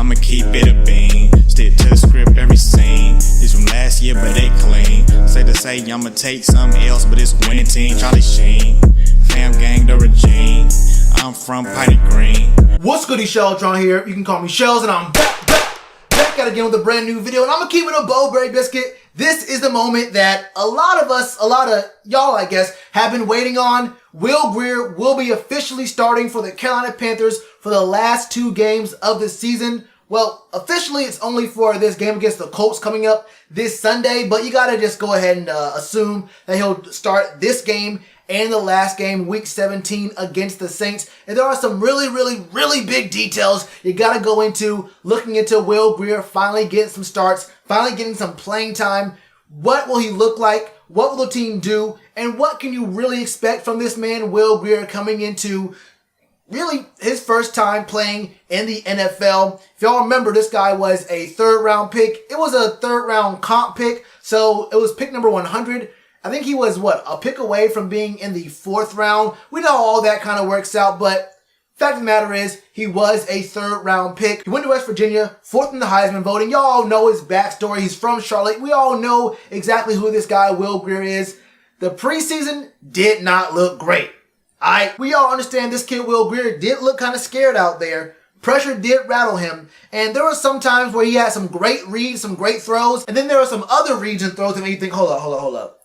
I'ma keep it a bean. Stick to the script, every scene. This from last year, but they clean. Say to say, I'ma take something else, but it's winning team. Charlie Sheen, fam gang, the regime. I'm from Piney Green. What's good, Shellitronnn here. You can call me Shells, and I'm back again with a brand new video. And I'm gonna keep it a Bowberry biscuit. This is the moment that a lot of y'all, I guess, have been waiting on. Will Grier will be officially starting for the Carolina Panthers for the last 2 games of the season. Well, officially, it's only for this game against the Colts coming up this Sunday, but you gotta just go ahead and assume that he'll start this game and the last game, week 17 against the Saints. And there are some really big details you gotta go into looking into Will Grier finally getting some starts, finally getting some playing time. What will he look like? What will the team do? And what can you really expect from this man, Will Grier, coming into really his first time playing in the NFL? If y'all remember, this guy was a 3rd round pick. It was a 3rd round comp pick, so it was pick number 100. I think he was, a pick away from being in the 4th round. We know all that kind of works out, but fact of the matter is, he was a 3rd round pick. He went to West Virginia, 4th in the Heisman voting. Y'all all know his backstory. He's from Charlotte. We all know exactly who this guy, Will Grier, is. The preseason did not look great. We all understand this kid, Will Grier, did look kind of scared out there. Pressure did rattle him. And there were some times where he had some great reads, some great throws. And then there were some other reads and throws that made you think, hold up.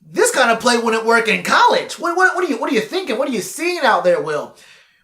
This kind of play wouldn't work in college. What are you thinking? What are you seeing out there, Will?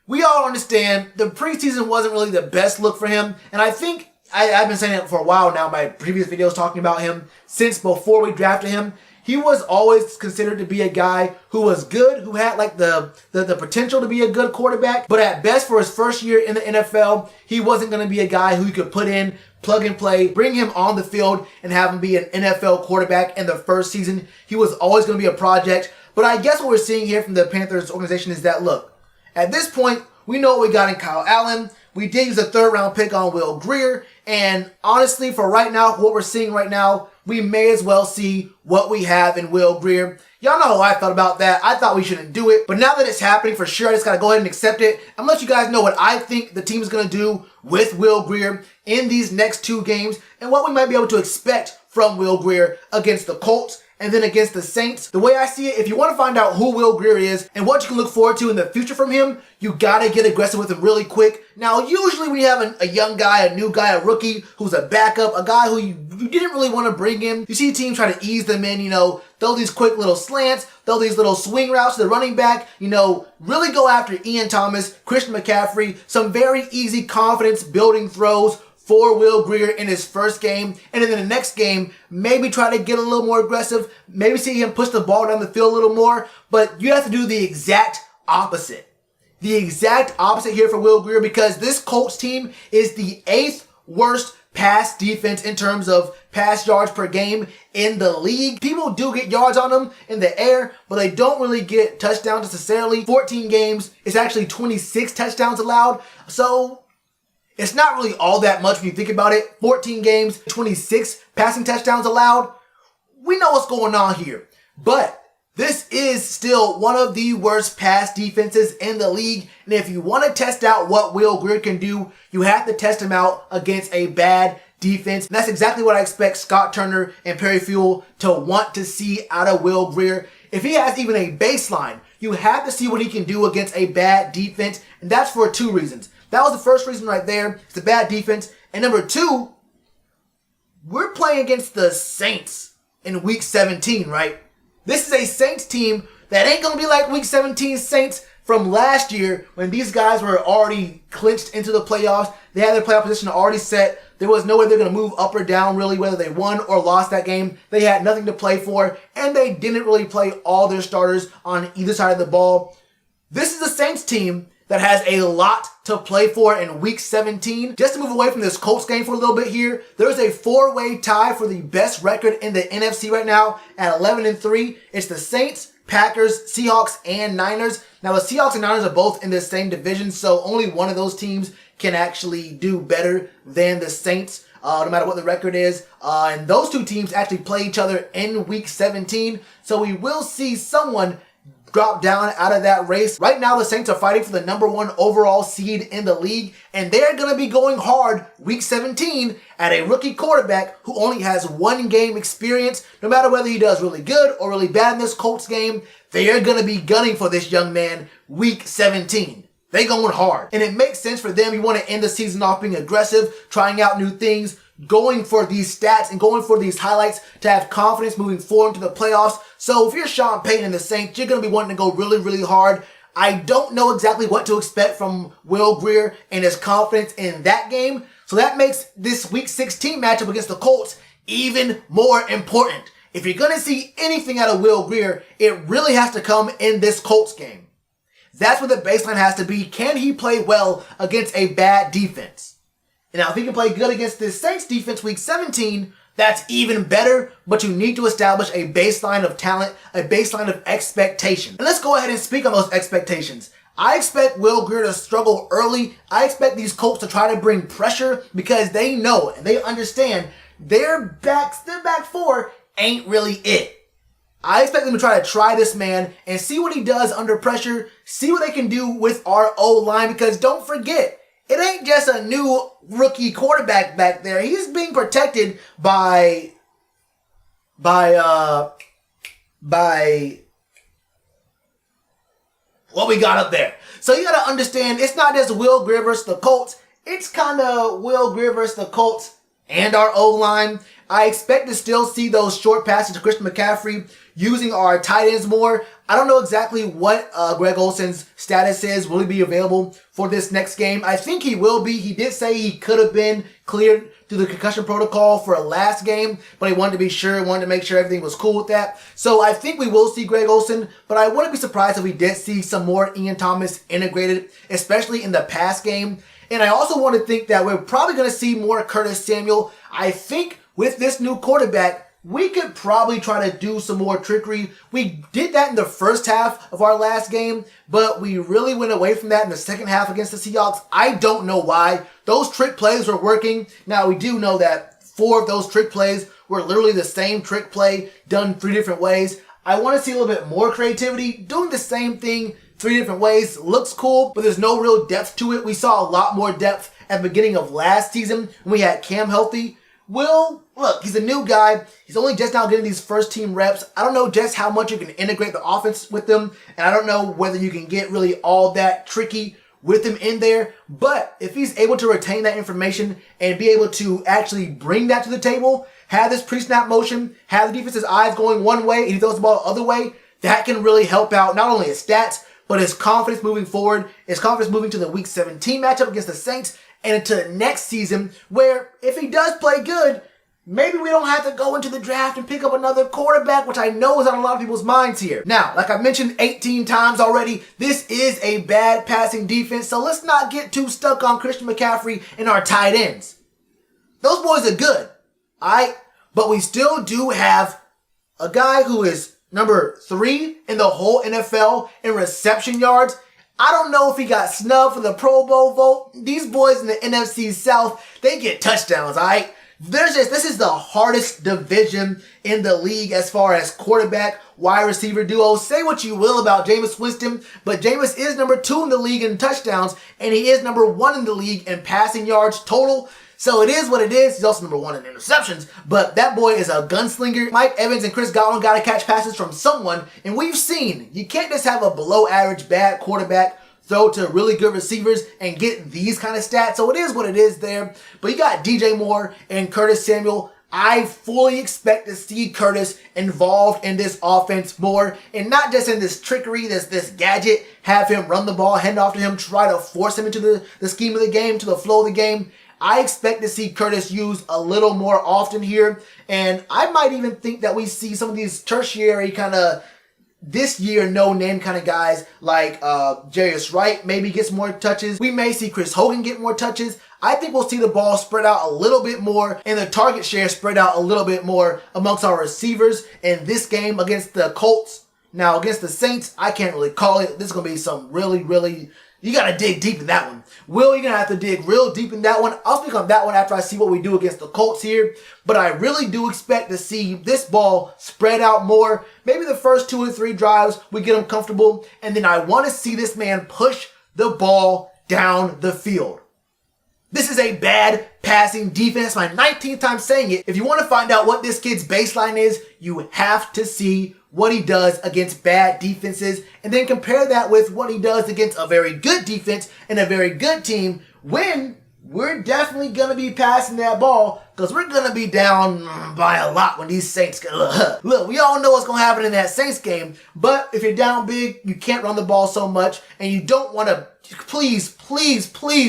We all understand the preseason wasn't really the best look for him. And I think I've been saying it for a while now, my previous videos talking about him since before we drafted him. He was always considered to be a guy who was good, who had like the potential to be a good quarterback. But at best, for his first year in the NFL, he wasn't going to be a guy who you could put in, plug and play, bring him on the field, and have him be an NFL quarterback in the first season. He was always going to be a project. But I guess what we're seeing here from the Panthers organization is that, look, at this point, we know what we got in Kyle Allen. We did use a 3rd round pick on Will Grier. And honestly, for right now, what we're seeing right now, we may as well see what we have in Will Grier. Y'all know how I felt about that. I thought we shouldn't do it. But now that it's happening for sure, I just got to go ahead and accept it. I'm going to let you guys know what I think the team is going to do with Will Grier in these next 2 games and what we might be able to expect from Will Grier against the Colts and then against the Saints. The way I see it, if you want to find out who Will Grier is and what you can look forward to in the future from him, you gotta get aggressive with him really quick. Now, usually when you have a young guy, a new guy, a rookie who's a backup, a guy who you didn't really want to bring in, you see a team try to ease them in, throw these quick little slants, throw these little swing routes to the running back, really go after Ian Thomas, Christian McCaffrey, some very easy confidence building throws for Will Grier in his first game. And then in the next game, maybe try to get a little more aggressive, maybe see him push the ball down the field a little more, but you have to do the exact opposite. The exact opposite here for Will Grier, because this Colts team is the 8th worst pass defense in terms of pass yards per game in the league. People do get yards on them in the air, but they don't really get touchdowns necessarily. 14 games, it's actually 26 touchdowns allowed. So it's not really all that much when you think about it. 14 games, 26 passing touchdowns allowed. We know what's going on here. But this is still one of the worst pass defenses in the league. And if you want to test out what Will Grier can do, you have to test him out against a bad defense. And that's exactly what I expect Scott Turner and Perry Fewell to want to see out of Will Grier. If he has even a baseline, you have to see what he can do against a bad defense. And that's for 2 reasons. That was the first reason right there. It's a bad defense. And number 2, we're playing against the Saints in week 17, right? This is a Saints team that ain't going to be like week 17 Saints from last year when these guys were already clinched into the playoffs. They had their playoff position already set. There was no way they're going to move up or down really, whether they won or lost that game. They had nothing to play for, and they didn't really play all their starters on either side of the ball. This is a Saints team that has a lot to play for in week 17. Just to move away from this Colts game for a little bit here, there's a 4-way tie for the best record in the NFC right now at 11-3. It's the Saints, Packers, Seahawks, and Niners. Now, the Seahawks and Niners are both in the same division, so only one of those teams can actually do better than the Saints, no matter what the record is. And those 2 teams actually play each other in week 17, so we will see someone drop down out of that race. Right now, the Saints are fighting for the #1 overall seed in the league, and they're going to be going hard week 17 at a rookie quarterback who only has 1 game experience. No matter whether he does really good or really bad in this Colts game, they are going to be gunning for this young man week 17. They going hard. And it makes sense for them. You want to end the season off being aggressive, trying out new things, going for these stats and going for these highlights to have confidence moving forward into the playoffs. So if you're Sean Payton and the Saints, you're going to be wanting to go really, really hard. I don't know exactly what to expect from Will Grier and his confidence in that game. So that makes this week 16 matchup against the Colts even more important. If you're going to see anything out of Will Grier, it really has to come in this Colts game. That's what the baseline has to be. Can he play well against a bad defense? And now, if he can play good against this Saints defense week 17, that's even better, but you need to establish a baseline of talent, a baseline of expectation. And let's go ahead and speak on those expectations. I expect Will Grier to struggle early. I expect these Colts to try to bring pressure because they know and they understand their back 4 ain't really it. I expect them to try this man and see what he does under pressure, see what they can do with our O-line, because don't forget, it ain't just a new rookie quarterback back there. He's being protected by what we got up there. So you got to understand, it's not just Will Grier versus the Colts. It's kind of Will Grier versus the Colts and our O-line. I expect to still see those short passes to Christian McCaffrey, using our tight ends more. I don't know exactly what Greg Olsen's status is. Will he be available for this next game? I think he will be. He did say he could have been cleared through the concussion protocol for a last game, but he wanted to be sure, wanted to make sure everything was cool with that. So I think we will see Greg Olsen, but I wouldn't be surprised if we did see some more Ian Thomas integrated, especially in the pass game. And I also want to think that we're probably going to see more Curtis Samuel. I think with this new quarterback, we could probably try to do some more trickery. We did that in the first half of our last game, but we really went away from that in the second half against the Seahawks. I don't know why. Those trick plays were working. Now, we do know that 4 of those trick plays were literally the same trick play done 3 different ways. I want to see a little bit more creativity. Doing the same thing 3 different ways looks cool, but there's no real depth to it. We saw a lot more depth at the beginning of last season when we had Cam healthy. Will, look, he's a new guy. He's only just now getting these first team reps. I don't know just how much you can integrate the offense with them, and I don't know whether you can get really all that tricky with him in there. But if he's able to retain that information and be able to actually bring that to the table, have this pre-snap motion, have the defense's eyes going one way and he throws the ball the other way, that can really help out not only his stats, but his confidence moving forward, his confidence moving to the Week 17 matchup against the Saints, and into next season, where if he does play good, maybe we don't have to go into the draft and pick up another quarterback, which I know is on a lot of people's minds here. Now, like I've mentioned 18 times already, this is a bad passing defense, so let's not get too stuck on Christian McCaffrey and our tight ends. Those boys are good, alright? But we still do have a guy who is number 3 in the whole NFL in reception yards. I don't know if he got snubbed for the Pro Bowl vote. These boys in the NFC South, they get touchdowns, alright? This is the hardest division in the league as far as quarterback, wide receiver duos. Say what you will about Jameis Winston, but Jameis is number 2 in the league in touchdowns, and he is number 1 in the league in passing yards total. So it is what it is. He's also number 1 in interceptions, but that boy is a gunslinger. Mike Evans and Chris Godwin got to catch passes from someone, and we've seen you can't just have a below average bad quarterback throw to really good receivers and get these kind of stats. So it is what it is there. But you got DJ Moore and Curtis Samuel. I fully expect to see Curtis involved in this offense more, and not just in this trickery, this gadget, have him run the ball, hand off to him, try to force him into the scheme of the game, to the flow of the game. I expect to see Curtis used a little more often here, and I might even think that we see some of these tertiary kind of this year no-name kind of guys like Jarius Wright maybe gets more touches. We may see Chris Hogan get more touches. I think we'll see the ball spread out a little bit more and the target share spread out a little bit more amongst our receivers in this game against the Colts. Now, against the Saints, I can't really call it. This is going to be some really, really You got to dig deep in that one. Will, you're going to have to dig real deep in that one. I'll speak on that one after I see what we do against the Colts here. But I really do expect to see this ball spread out more. Maybe the first 2 or 3 drives, we get them comfortable. And then I want to see this man push the ball down the field. This is a bad passing defense. My 19th time saying it. If you want to find out what this kid's baseline is, you have to see what he does against bad defenses and then compare that with what he does against a very good defense and a very good team when we're definitely going to be passing that ball because we're going to be down by a lot when these Saints get... Look, we all know what's going to happen in that Saints game, but if you're down big, you can't run the ball so much and you don't want to... Please,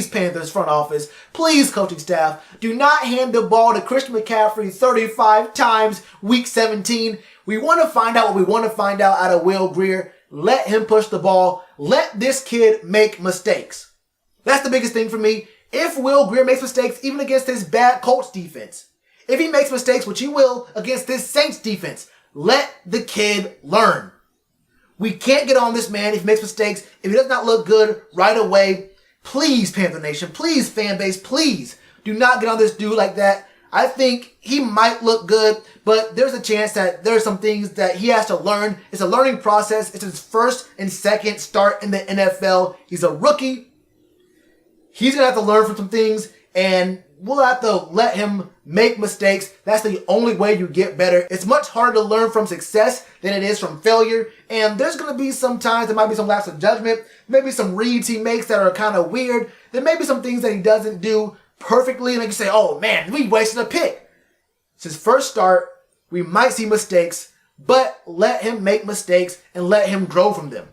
Panthers front office, please coaching staff, do not hand the ball to Christian McCaffrey 35 times week 17. We want to find out what we want to find out of Will Grier. Let him push the ball. Let this kid make mistakes. That's the biggest thing for me. If Will Grier makes mistakes, even against this bad Colts defense, if he makes mistakes, which he will, against this Saints defense, let the kid learn. We can't get on this man if he makes mistakes. If he does not look good right away, please, Panther Nation, please, fan base, please do not get on this dude like that. I think he might look good, but there's a chance that there's some things that he has to learn. It's a learning process. It's his first and second start in the NFL. He's a rookie. He's going to have to learn from some things, and we'll have to let him make mistakes. That's the only way you get better. It's much harder to learn from success than it is from failure, and there's going to be some times there might be some lapse of judgment, maybe some reads he makes that are kind of weird. There may be some things that he doesn't do perfectly, and like you say, oh man, we wasted a pick. It's his first start. We might see mistakes, but let him make mistakes and let him grow from them.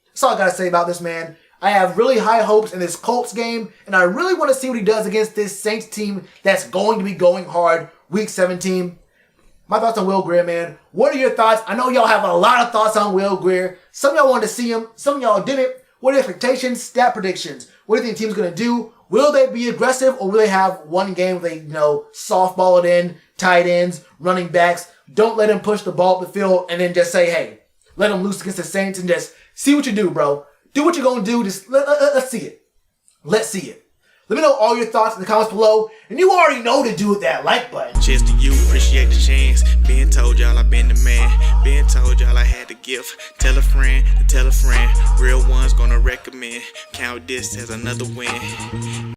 That's all I got to say about this man. I have really high hopes in this Colts game, and I really want to see what he does against this Saints team that's going to be going hard week 17. My thoughts on Will Grier, man. What are your thoughts? I know y'all have a lot of thoughts on Will Grier. Some of y'all wanted to see him. Some of y'all didn't. What are your expectations? Stat predictions. What do you think the team's going to do? Will they be aggressive, or will they have one game where they, softball it in, tight ends, running backs? Don't let him push the ball up the field and then just say, hey, let him loose against the Saints and just see what you do, bro. Do what you're going to do. Just let's see it. Let's see it. Let me know all your thoughts in the comments below. And you already know to do with that like button. Cheers to you, appreciate the chance. Been told y'all I been the man. Been told y'all I had the gift. Tell a friend to tell a friend. Real ones gonna recommend. Count this as another win.